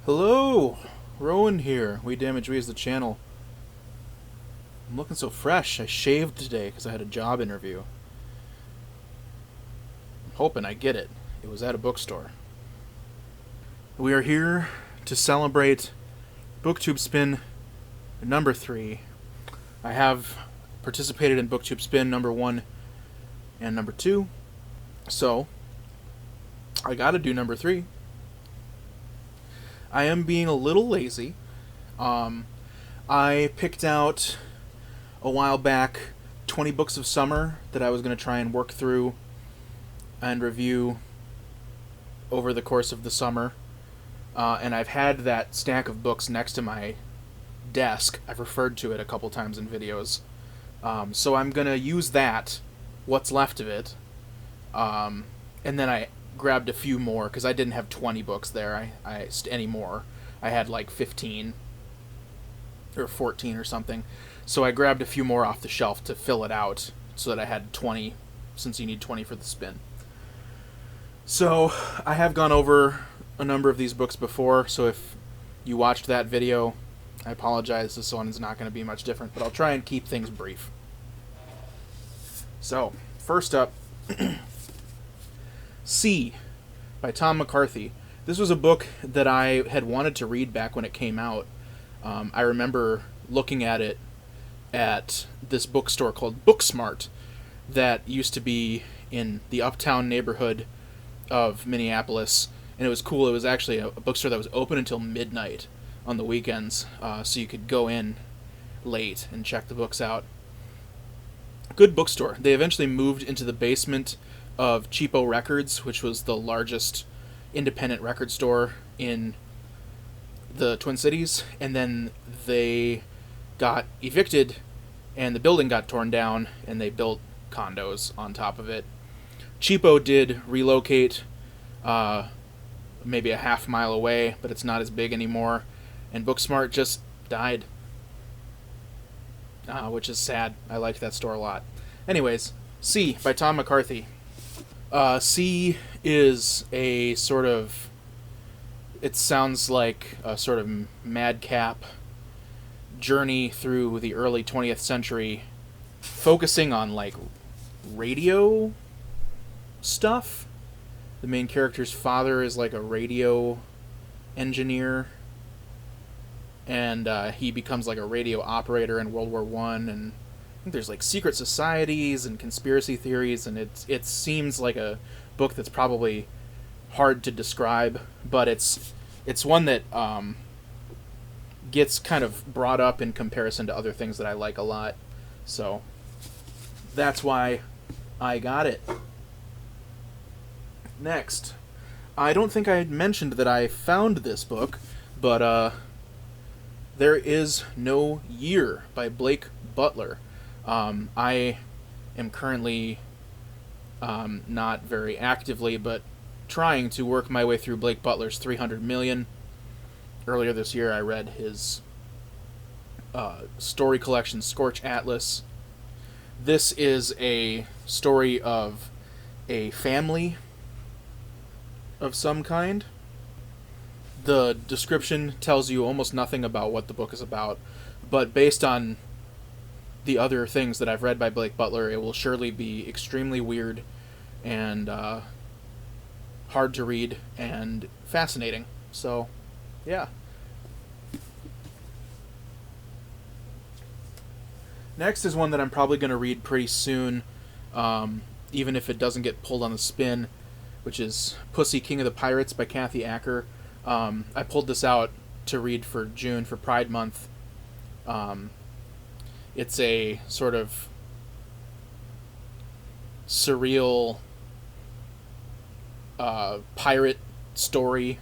Hello, Rowan here. We Damage We is the channel. I'm looking so fresh. I shaved today because I had a job interview. I'm hoping I get it. It was at a bookstore. We are here to celebrate Booktube Spin number 3. I have participated in Booktube Spin number 1 and number 2, so I gotta do number 3. I am being a little lazy. I picked out a while back 20 books of summer that I was going to try and work through and review over the course of the summer. And I've had that stack of books next to my desk. I've referred to it a couple times in videos. So I'm going to use that, what's left of it. And then I grabbed a few more because I didn't have 20 books there anymore. I had like 15 or 14 or something. So I grabbed a few more off the shelf to fill it out so that I had 20, since you need 20 for the spin. So I have gone over a number of these books before, so if you watched that video, I apologize. This one is not going to be much different, but I'll try and keep things brief. So, first up, C by Tom McCarthy. This was a book that I had wanted to read back when it came out. I remember looking at it at this bookstore called Booksmart that used to be in the uptown neighborhood of Minneapolis, and it was cool. It was actually a bookstore that was open until midnight on the weekends, so you could go in late and check the books out. Good bookstore. They eventually moved into the basement of Cheapo Records, which was the largest independent record store in the Twin Cities, and then they got evicted and the building got torn down and they built condos on top of it. Cheapo did relocate maybe a half mile away, but it's not as big anymore, and Booksmart just died, which is sad. I liked that store a lot. Anyways, C by Tom McCarthy. C is a sort of, it sounds like a sort of madcap journey through the early 20th century, focusing on like radio stuff. The main character's father is like a radio engineer, and he becomes like a radio operator in World War One, and I think there's like secret societies and conspiracy theories, and it seems like a book that's probably hard to describe, but it's one that gets kind of brought up in comparison to other things that I like a lot. So that's why I got it. Next, I don't think I had mentioned that I found this book, but There Is No Year by Blake Butler. I am currently not very actively, but trying to work my way through Blake Butler's 300 Million. Earlier this year I read his story collection, Scorch Atlas. This is a story of a family of some kind. The description tells you almost nothing about what the book is about, but based on the other things that I've read by Blake Butler, it will surely be extremely weird and hard to read and fascinating. So, yeah. Next is one that I'm probably going to read pretty soon, even if it doesn't get pulled on the spin, which is Pussy, King of the Pirates by Kathy Acker. I pulled this out to read for June, for Pride Month. It's a sort of surreal pirate story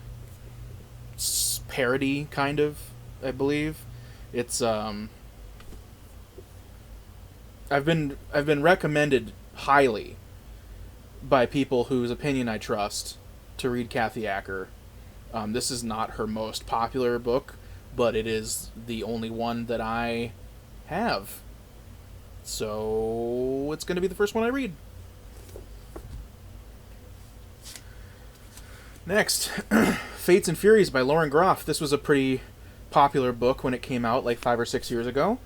parody, kind of, I believe. It's I've been recommended highly by people whose opinion I trust to read Kathy Acker. This is not her most popular book, but it is the only one that I have. So it's going to be the first one I read. Next, Fates and Furies by Lauren Groff. This was a pretty popular book when it came out, like 5 or 6 years ago.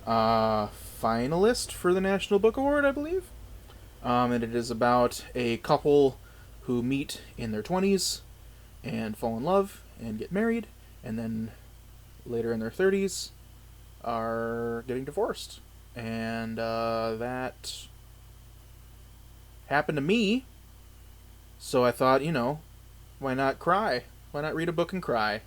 Finalist for the National Book Award, I believe. And it is about a couple who meet in their 20s and fall in love and get married, and then later in their 30s are getting divorced. And that happened to me, so I thought, why not cry? Why not read a book and cry?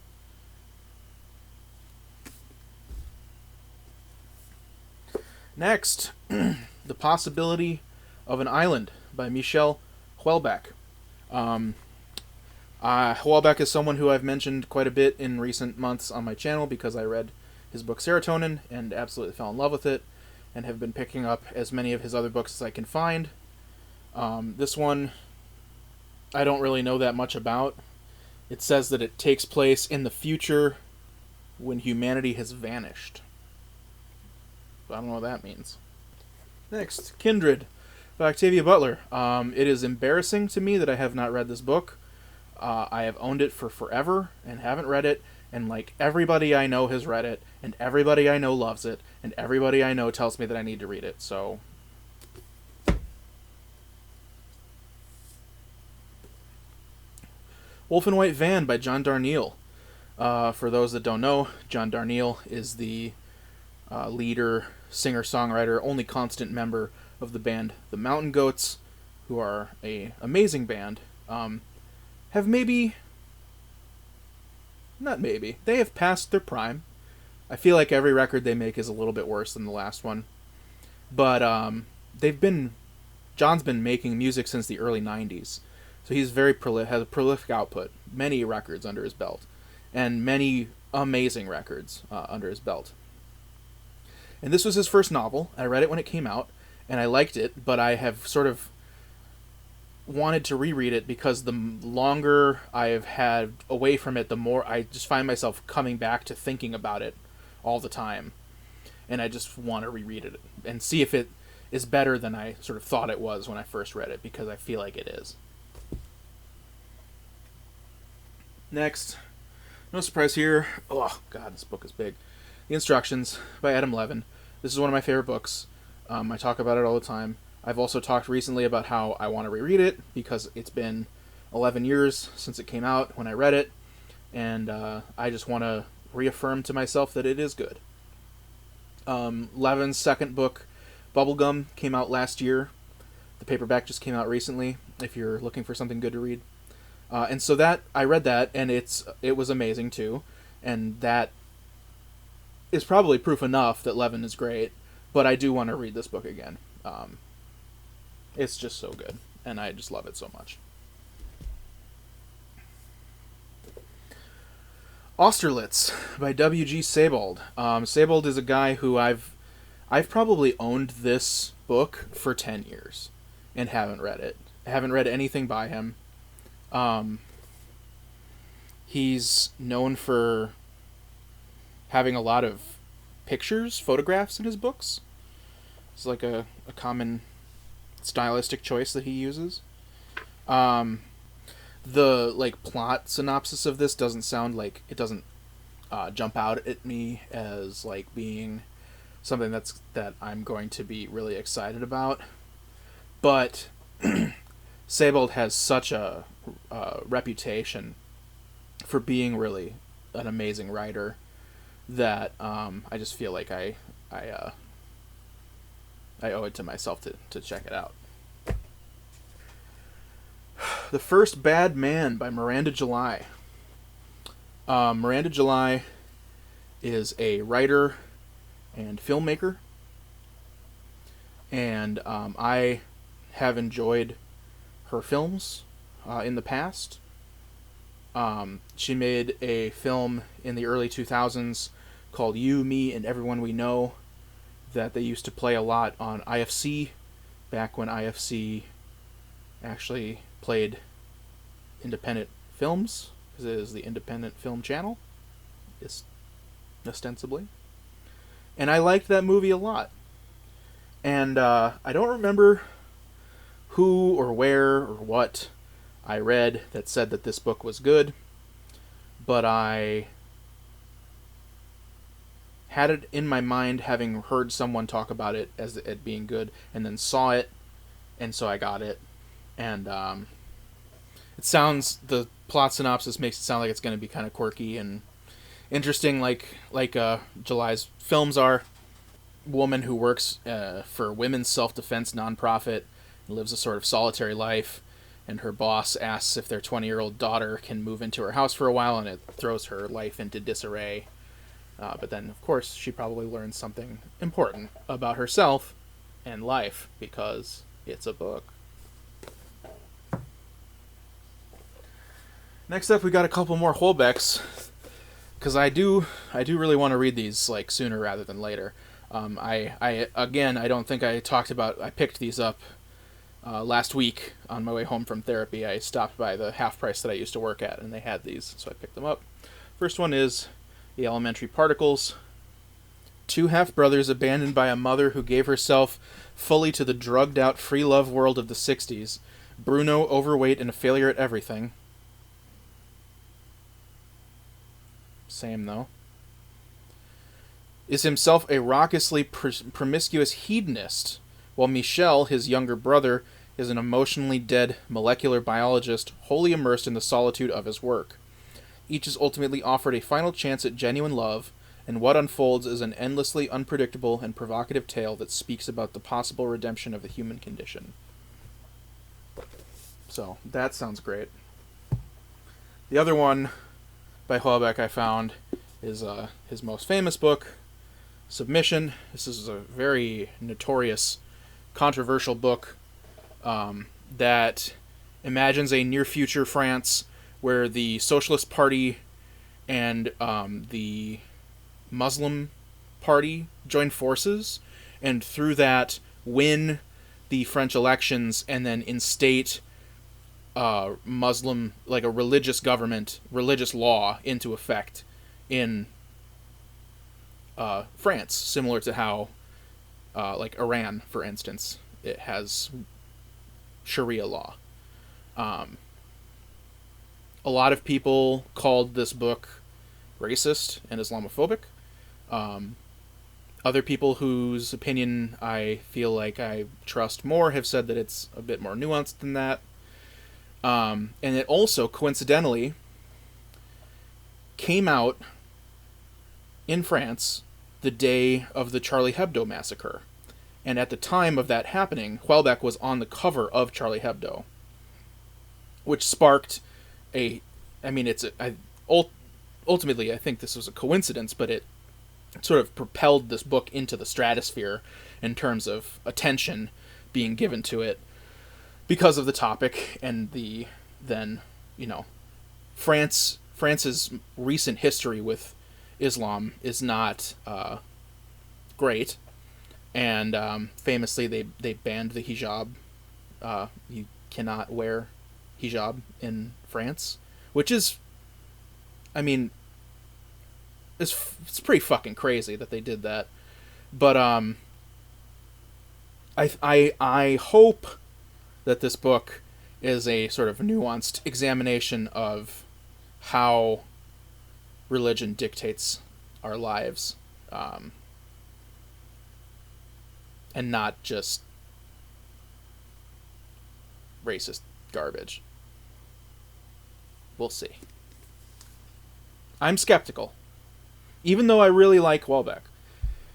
Next, The Possibility of an Island by Michel Houellebecq. Houellebecq is someone who I've mentioned quite a bit in recent months on my channel because I read his book Serotonin and absolutely fell in love with it, and have been picking up as many of his other books as I can find. This one I don't really know that much about. It says that it takes place in the future when humanity has vanished. I don't know what that means. Next, Kindred by Octavia Butler. It is embarrassing to me that I have not read this book. I have owned it for forever and haven't read it, and like everybody I know has read it, and everybody I know loves it, and everybody I know tells me that I need to read it, so... Wolf and White Van by John Darnielle. For those that don't know, John Darnielle is the leader, singer-songwriter, only constant member of the band The Mountain Goats, who are an amazing band. Have maybe... Not maybe. They have passed their prime. I feel like every record they make is a little bit worse than the last one. But John's been making music since the early 90s. So he's has a prolific output, many records under his belt, and many amazing records under his belt. And this was his first novel. I read it when it came out, and I liked it, but I have sort of wanted to reread it because the longer I have had away from it, the more I just find myself coming back to thinking about it all the time. And I just want to reread it and see if it is better than I sort of thought it was when I first read it, because I feel like it is. Next, no surprise here. Oh, God, this book is big. The Instructions by Adam Levin. This is one of my favorite books. I talk about it all the time. I've also talked recently about how I want to reread it because it's been 11 years since it came out when I read it, and I just want to reaffirm to myself that it is good. Levin's second book, Bubblegum, came out last year. The paperback just came out recently, if you're looking for something good to read. And so I read that, and it was amazing too, and that is probably proof enough that Levin is great, but I do want to read this book again. It's just so good, and I just love it so much. Austerlitz by W.G. Sebald. Sebald is a guy who I've probably owned this book for 10 years and haven't read it. I haven't read anything by him. He's known for having a lot of photographs in his books. It's like a common stylistic choice that he uses. The plot synopsis of this doesn't jump out at me as like being something that I'm going to be really excited about, but Sebald has such a reputation for being really an amazing writer that I just feel like I owe it to myself to check it out. The First Bad Man by Miranda July. Miranda July is a writer and filmmaker, and I have enjoyed her films in the past. She made a film in the early 2000s called You, Me, and Everyone We Know that they used to play a lot on IFC back when IFC actually played independent films, because it is the independent film channel, ostensibly. And I liked that movie a lot. And I don't remember who or where or what I read that said that this book was good, but I had it in my mind having heard someone talk about it as it being good, and then saw it, and so I got it. And the plot synopsis makes it sound like it's going to be kind of quirky and interesting, like July's films are. Woman who works for a women's self-defense nonprofit and lives a sort of solitary life, and her boss asks if their 20-year-old daughter can move into her house for a while, and it throws her life into disarray. But then, of course, she probably learns something important about herself and life, because it's a book. Next up, we got a couple more Houellebecqs, because I do really want to read these like sooner rather than later. I don't think I talked about. I picked these up last week on my way home from therapy. I stopped by the half price that I used to work at, and they had these, so I picked them up. First one is The Elementary Particles. Two half-brothers abandoned by a mother who gave herself fully to the drugged-out free love world of the 60s. Bruno, overweight and a failure at everything. Same, though. Is himself a raucously promiscuous hedonist, while Michel, his younger brother, is an emotionally dead molecular biologist wholly immersed in the solitude of his work. Each is ultimately offered a final chance at genuine love, and what unfolds is an endlessly unpredictable and provocative tale that speaks about the possible redemption of the human condition. So, that sounds great. The other one by Houellebecq I found is his most famous book, Submission. This is a very notorious, controversial book that imagines a near-future France where the Socialist Party and the Muslim Party join forces, and through that win the French elections, and then instate Muslim, like a religious government, religious law into effect in France, similar to how, like Iran, for instance, it has Sharia law. A lot of people called this book racist and Islamophobic. Other people whose opinion I feel like I trust more have said that it's a bit more nuanced than that. And it also, coincidentally, came out in France the day of the Charlie Hebdo massacre. And at the time of that happening, Houellebecq was on the cover of Charlie Hebdo, which sparked ultimately, I think this was a coincidence, but it sort of propelled this book into the stratosphere in terms of attention being given to it because of the topic and France's recent history with Islam is not great, and famously they banned the hijab. You cannot wear hijab in France, which is, it's pretty fucking crazy that they did that. But I hope that this book is a sort of nuanced examination of how religion dictates our lives, and not just racist garbage. We'll see. I'm skeptical. Even though I really like Houellebecq,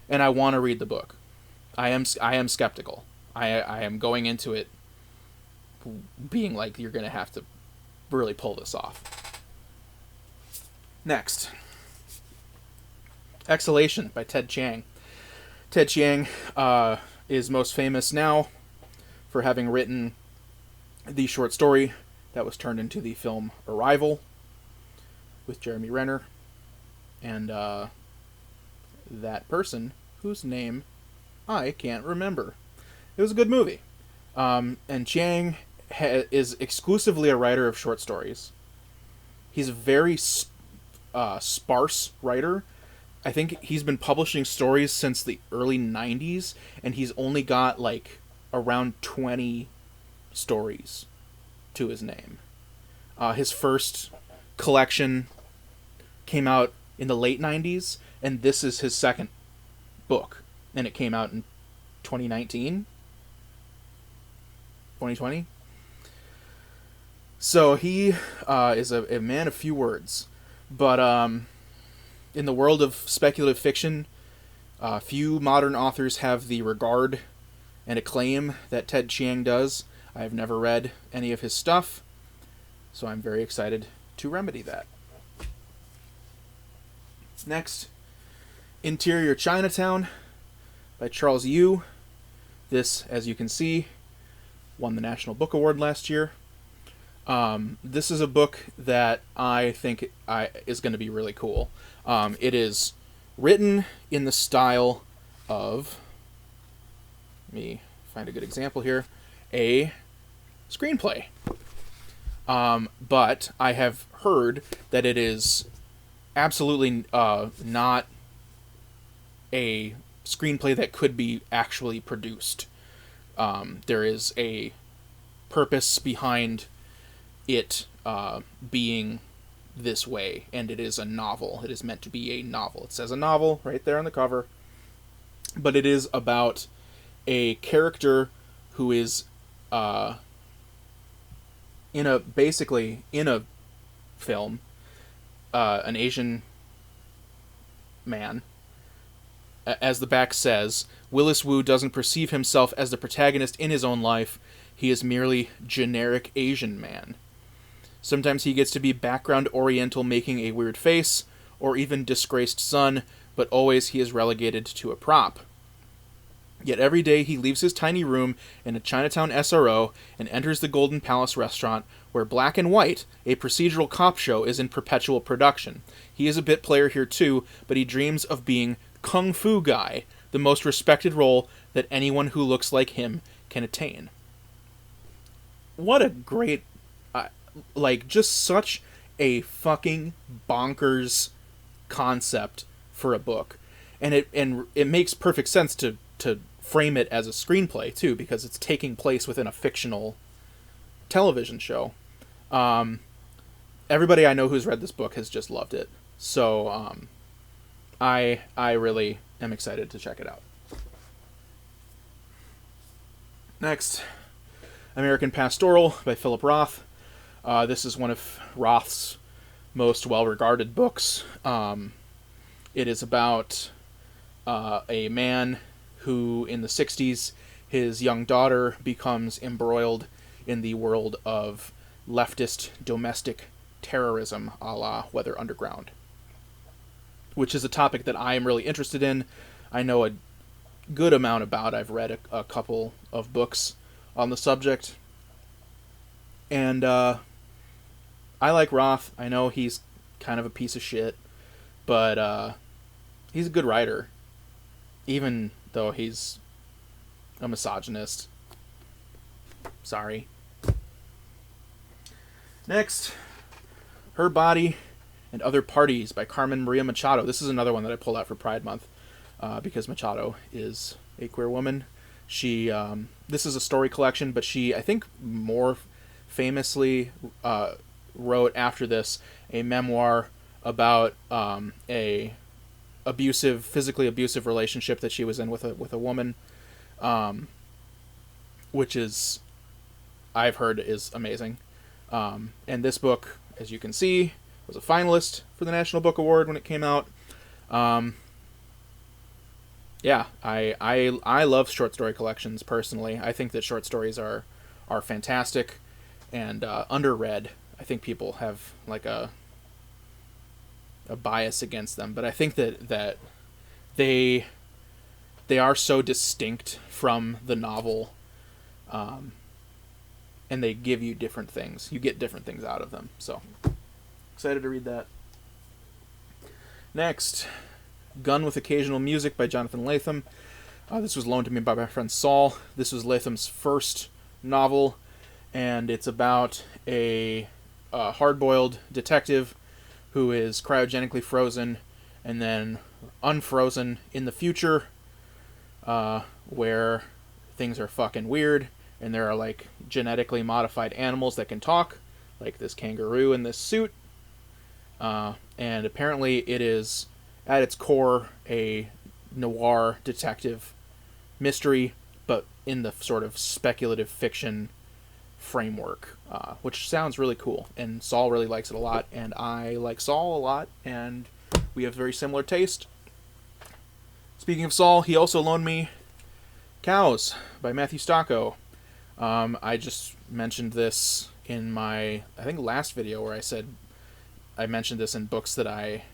and I want to read the book, I am skeptical. I am going into it being like, you're going to have to really pull this off. Next. Exhalation by Ted Chiang. Ted Chiang is most famous now for having written the short story that was turned into the film Arrival with Jeremy Renner, and that person whose name I can't remember. It was a good movie. And Chiang is exclusively a writer of short stories. He's a very sparse writer. I think he's been publishing stories since the early 90s, and he's only got like around 20 stories to his name. His first collection came out in the late 90s, and this is his second book. And it came out in 2019? 2020? So he is a man of few words. But in the world of speculative fiction, few modern authors have the regard and acclaim that Ted Chiang does. I've never read any of his stuff, so I'm very excited to remedy that. Next, Interior Chinatown by Charles Yu. This, as you can see, won the National Book Award last year. This is a book that I think is going to be really cool. It is written in the style of, let me find a good example here, a screenplay. But I have heard that it is absolutely not a screenplay that could be actually produced. There is a purpose behind it being this way, and it is a novel. It is meant to be a novel. It says a novel right there on the cover, but it is about a character who is in a film, an Asian man. As the back says, Willis Wu doesn't perceive himself as the protagonist in his own life. He is merely generic Asian man. Sometimes he gets to be background Oriental making a weird face, or even disgraced son, but always he is relegated to a prop. Yet every day he leaves his tiny room in a Chinatown SRO and enters the Golden Palace restaurant, where Black and White, a procedural cop show, is in perpetual production. He is a bit player here too, but he dreams of being Kung Fu Guy, the most respected role that anyone who looks like him can attain. What a great, just such a fucking bonkers concept for a book. And it makes perfect sense to frame it as a screenplay too, because it's taking place within a fictional television show. Everybody I know who's read this book has just loved it. So I really am excited to check it out. Next, American Pastoral by Philip Roth. This is one of Roth's most well-regarded books. It is about a man who, in the 60s, his young daughter becomes embroiled in the world of leftist domestic terrorism, a la Weather Underground, which is a topic that I am really interested in. I know a good amount about. I've read a couple of books on the subject, and I like Roth. I know he's kind of a piece of shit, but he's a good writer, even though he's a misogynist. Sorry. Next, Her Body and Other Parties by Carmen Maria Machado. This is another one that I pulled out for Pride Month because Machado is a queer woman. She this is a story collection, but she, I think, more famously wrote after this a memoir about a physically abusive relationship that she was in with a woman, which is, I've heard, is amazing. And this book, as you can see, was a finalist for the National Book Award when it came out. Yeah, I love short story collections personally. I think that short stories are fantastic and underread. I think people have like a bias against them, but I think that they are so distinct from the novel, and they give you different things. You get different things out of them. So excited to read that. Next, Gun with Occasional Music by Jonathan Lethem. This was loaned to me by my friend Saul. This was Lethem's first novel, and it's about a hard-boiled detective who is cryogenically frozen and then unfrozen in the future, where things are fucking weird, and there are like genetically modified animals that can talk, like this kangaroo in this suit, and apparently it is, at its core, a noir detective mystery, but in the sort of speculative fiction framework, which sounds really cool. And Saul really likes it a lot, and I like Saul a lot, and we have very similar taste. Speaking of Saul, he also loaned me Cows by Matthew Stokoe. I just mentioned this in my, I think, last video, where I said I mentioned this in books that I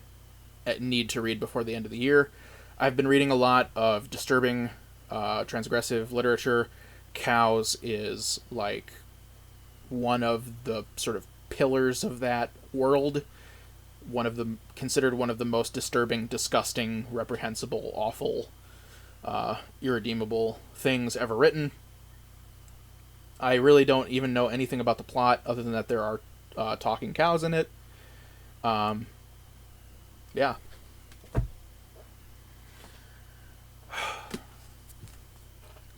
need to read before the end of the year. I've been reading a lot of disturbing, transgressive literature. Cows is like one of the sort of pillars of that world. Considered one of the most disturbing, disgusting, reprehensible, awful, irredeemable things ever written. I really don't even know anything about the plot other than that there are talking cows in it. Yeah.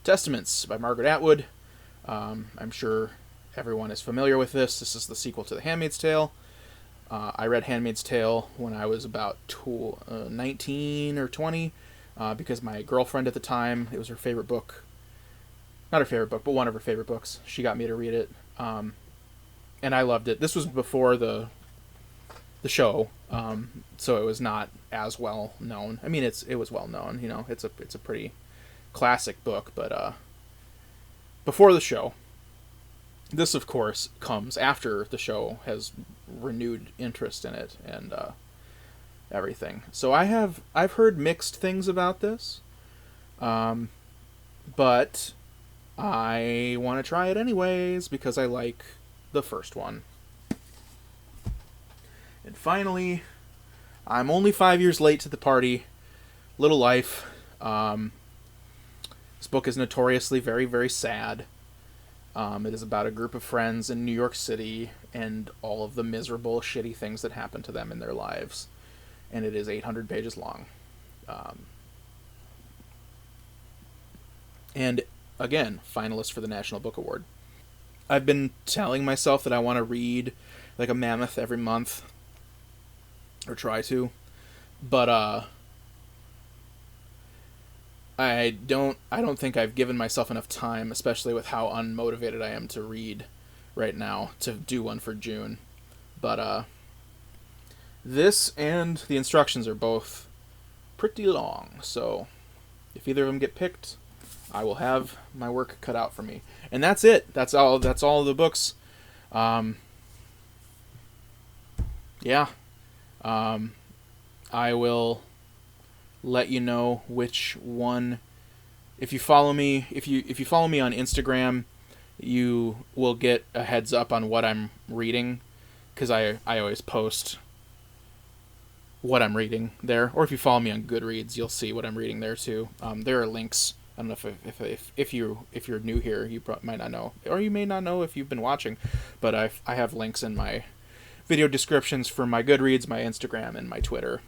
Testaments by Margaret Atwood. I'm sure everyone is familiar with this. This is the sequel to The Handmaid's Tale. I read Handmaid's Tale when I was about 19 or 20, because my girlfriend at the time, it was her favorite book. Not her favorite book, but one of her favorite books. She got me to read it, and I loved it. This was before the show, so it was not as well known. I mean, it was well known. You know, it's a pretty classic book, but before the show. This, of course, comes after the show has renewed interest in it and everything. So I've heard mixed things about this, but I want to try it anyways because I like the first one. And finally, I'm only 5 years late to the party. Little Life. This book is notoriously very, very sad. It is about a group of friends in New York City and all of the miserable, shitty things that happen to them in their lives. And it is 800 pages long. And again, finalist for the National Book Award. I've been telling myself that I want to read like a mammoth every month. Or try to. But I don't think I've given myself enough time, especially with how unmotivated I am to read right now, to do one for June. But this and the instructions are both pretty long, so if either of them get picked, I will have my work cut out for me. And that's it. That's all the books. Yeah. I will let you know which one. If you follow me on Instagram, you will get a heads up on what I'm reading, because I always post what I'm reading there. Or if you follow me on Goodreads, you'll see what I'm reading there too. There are links. I don't know if you're new here, you might not know, or you may not know if you've been watching, but I have links in my video descriptions for my Goodreads, my Instagram, and my Twitter.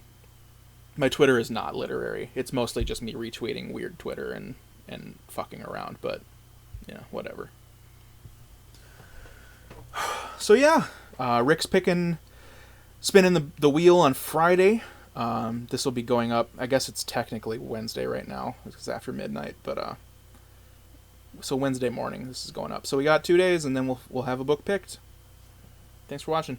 My Twitter is not literary. It's mostly just me retweeting weird Twitter and fucking around, but, you know, whatever. So yeah, Rick's spinning the wheel on Friday. This will be going up, I guess it's technically Wednesday right now, it's after midnight, but so Wednesday morning this is going up. So we got 2 days, and then we'll have a book picked. Thanks for watching.